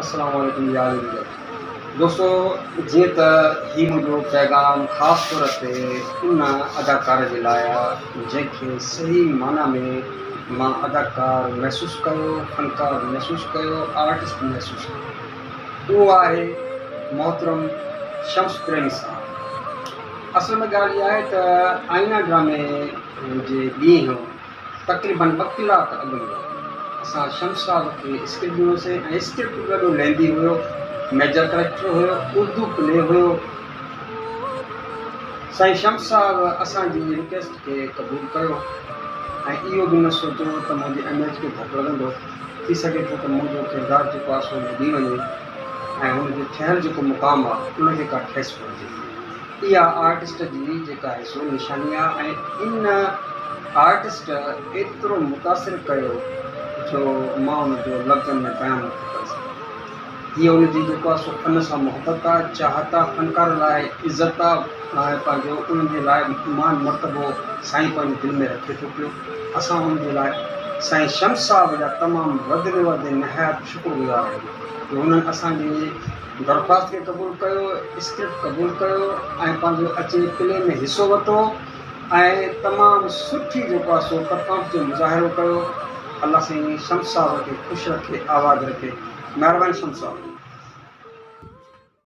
अस्सलाम वालेकुम यार दोस्तों, जीअं त हीउ मुंहिंजो पैगाम ख़ासि तौर ते उन अदाकार जे लाइ आहे जंहिंखे सही माना में मां अदाकार महसूसु कयो, फ़नकार महसूसु कयो, आर्टिस्ट महसूसु कयो। उहो आहे मोहतरम शम्स प्रेमी साहब। असल में ॻाल्हि इहा आहे त आईना ड्रामे जे ॾींहुं तक़रीबन 2 कलाक अॻु में असां शम्स साहब खे स्क्रिप्ट ॾिनोसीं ऐं स्क्रिप्ट ॾाढो लेंदी हुयो, मेजर कैरेक्टर हुयो, उर्दू प्ले हुयो। साईं शम्स साहब असांजी रिक्वेस्ट खे क़बूल कयो ऐं इहो बि न सोचियो त मुंहिंजी इमेज खे धकु लॻंदो। थी सघे थो त मुंहिंजो किरदारु जेको आहे सो ॾी वञे ऐं हुनजो ठहियलु जेको मुक़ाम आहे उनखे का ठेस पहुचे। इहा आर्टिस्ट जी जेका आहे सो निशानी आहे ऐं इन आर्टिस्ट एतिरो मुतासिर कयो जो मां हुनजो लफ़्ज़नि में बयानु नथो करे सघां। हीअ हुनजी जेको आहे सो फ़न सां मुहबत आहे, चाहत आहे, फ़नकार लाइ इज़त आहे, पंहिंजो उनजे लाइ मान मर्तबो साईं पंहिंजे दिलि में रखे थो पियो। असां हुनजे लाइ साईं शम्स साहब जा तमामु वधि में वधि निहायत शुक्रगुज़ार आहियूं जो हुननि असांजी दरख़्वास्त खे क़बूल कयो, स्क्रिप्ट क़बूल कयो ऐं पंहिंजो अचे प्ले में हिसो वरितो ऐं तमामु सुठी जेको आहे सो परफॉर्मेंस जो मुज़ाहिरो कयो। अल्लाह साईं शम्स साहब खे ख़ुशि रखे, आबाद रखे। महिरबानी शम्स साहब।